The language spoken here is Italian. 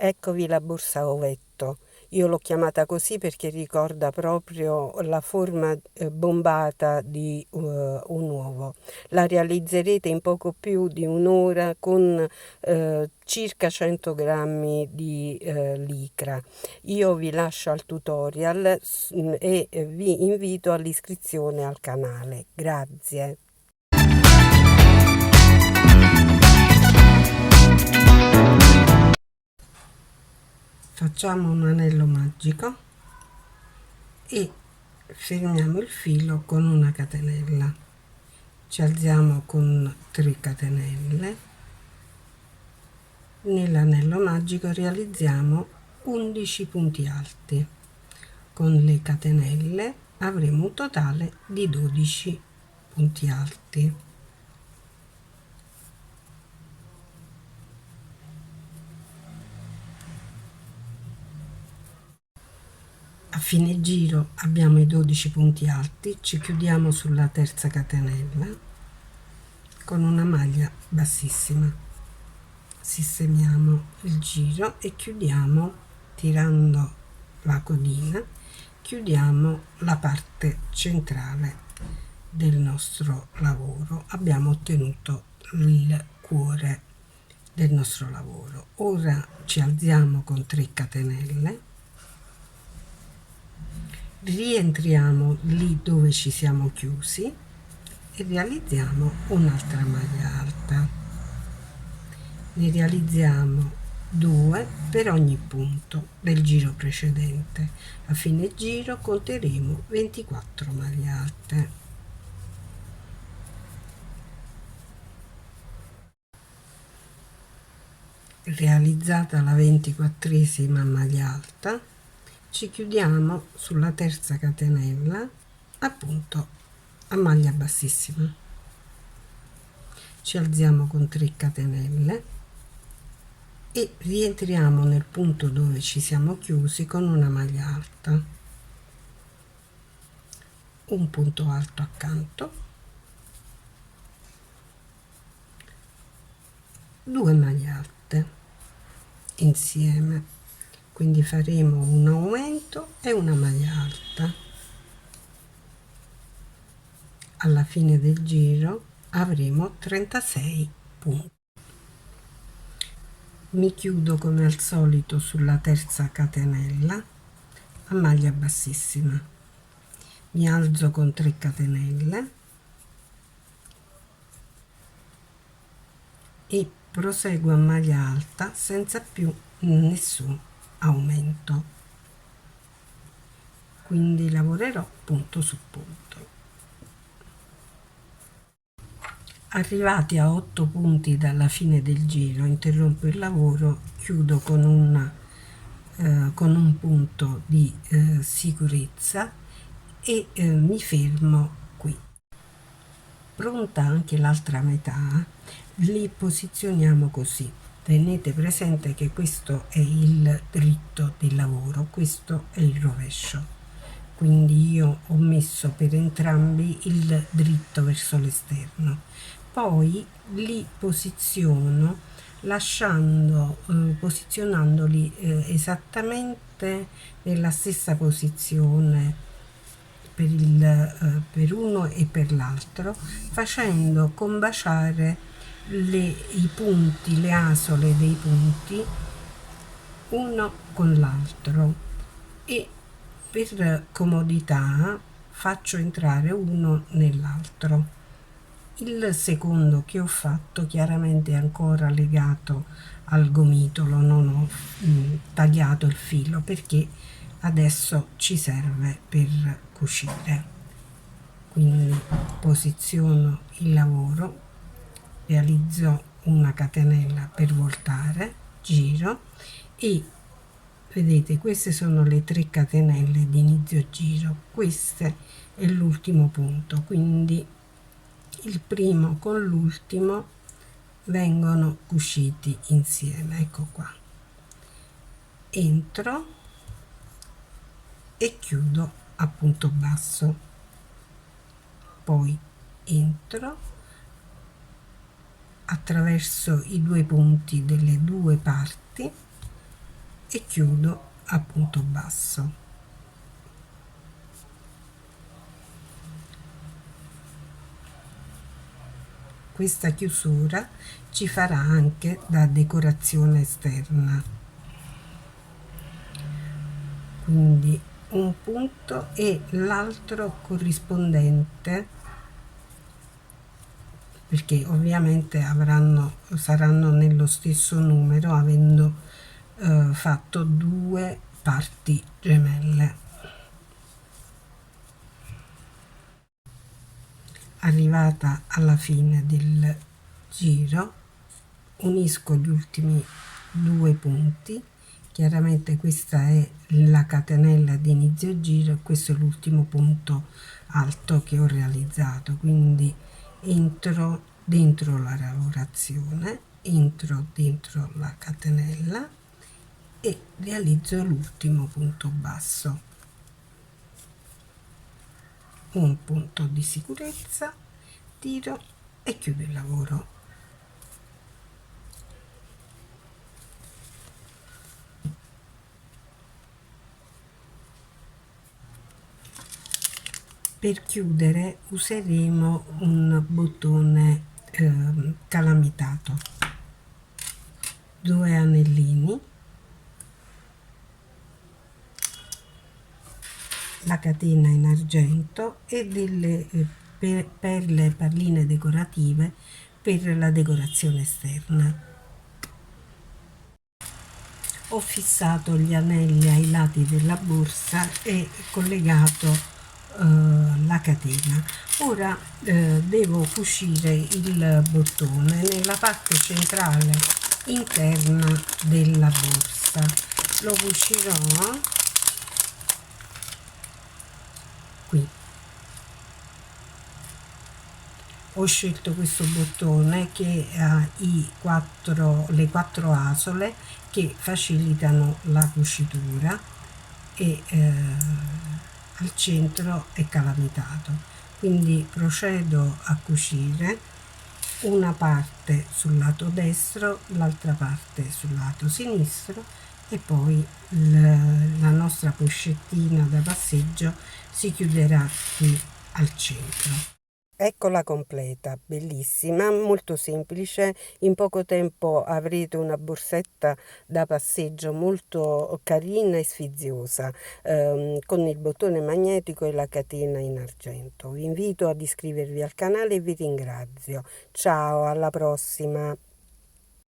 Eccovi la borsa a ovetto. Io l'ho chiamata così perché ricorda proprio la forma bombata di un uovo. La realizzerete in poco più di un'ora con circa 100 grammi di licra. Io vi lascio al tutorial e vi invito all'iscrizione al canale. Grazie. Facciamo un anello magico e fermiamo il filo con una catenella. Ci alziamo con 3 catenelle. Nell'anello magico realizziamo 11 punti alti. Con le catenelle avremo un totale di 12 punti alti. A fine giro abbiamo i 12 punti alti, ci chiudiamo sulla terza catenella con una maglia bassissima, sistemiamo il giro e chiudiamo tirando la codina, chiudiamo la parte centrale del nostro lavoro. Abbiamo ottenuto il cuore del nostro lavoro. Ora ci alziamo con 3 catenelle, rientriamo lì dove ci siamo chiusi e realizziamo un'altra maglia alta. Ne realizziamo 2 per ogni punto del giro precedente. A fine giro conteremo 24 maglie alte. Realizzata la 24esima maglia alta, ci chiudiamo sulla terza catenella, appunto a maglia bassissima. Ci alziamo con 3 catenelle e rientriamo nel punto dove ci siamo chiusi con una maglia alta, un punto alto accanto, 2 maglie alte insieme, quindi faremo un aumento e una maglia alta. Alla fine del giro avremo 36 punti. Mi chiudo come al solito sulla terza catenella a maglia bassissima, mi alzo con 3 catenelle e proseguo a maglia alta senza più nessun aumento, quindi lavorerò punto su punto. Arrivati a 8 punti dalla fine del giro interrompo il lavoro, chiudo con un punto di sicurezza e mi fermo qui. Pronta anche l'altra metà, li posizioniamo così. Tenete presente che questo è il dritto del lavoro, questo è il rovescio, quindi io ho messo per entrambi il dritto verso l'esterno, poi li posiziono posizionandoli esattamente nella stessa posizione per uno e per l'altro, facendo combaciare i punti, le asole dei punti uno con l'altro, e per comodità faccio entrare uno nell'altro. Il secondo che ho fatto chiaramente è ancora legato al gomitolo, non ho tagliato il filo perché adesso ci serve per cucire. Quindi posiziono il lavoro, realizzo una catenella per voltare, giro e vedete, queste sono le 3 catenelle di inizio giro, questo è l'ultimo punto, quindi il primo con l'ultimo vengono cuciti insieme. Ecco qua, entro e chiudo a punto basso, poi entro attraverso i 2 punti delle 2 parti e chiudo a punto basso. Questa chiusura ci farà anche da decorazione esterna, quindi un punto e l'altro corrispondente, perché ovviamente saranno nello stesso numero, avendo fatto due parti gemelle. Arrivata alla fine del giro, unisco gli ultimi due punti. Chiaramente questa è la catenella di inizio giro e questo è l'ultimo punto alto che ho realizzato, quindi entro dentro la lavorazione, entro dentro la catenella e realizzo l'ultimo punto basso, un punto di sicurezza, tiro e chiudo il lavoro. Per chiudere useremo un bottone calamitato, 2 anellini, la catena in argento e delle palline decorative per la decorazione esterna. Ho fissato gli anelli ai lati della borsa e collegato la catena. Ora devo cucire il bottone nella parte centrale interna della borsa. Lo cucirò qui. Ho scelto questo bottone che ha le quattro asole che facilitano la cucitura e al centro è calamitato. Quindi procedo a cucire una parte sul lato destro, l'altra parte sul lato sinistro e poi la nostra pochettina da passeggio si chiuderà qui al centro. Eccola completa, bellissima, molto semplice, in poco tempo avrete una borsetta da passeggio molto carina e sfiziosa, con il bottone magnetico e la catena in argento. Vi invito ad iscrivervi al canale e vi ringrazio. Ciao, alla prossima!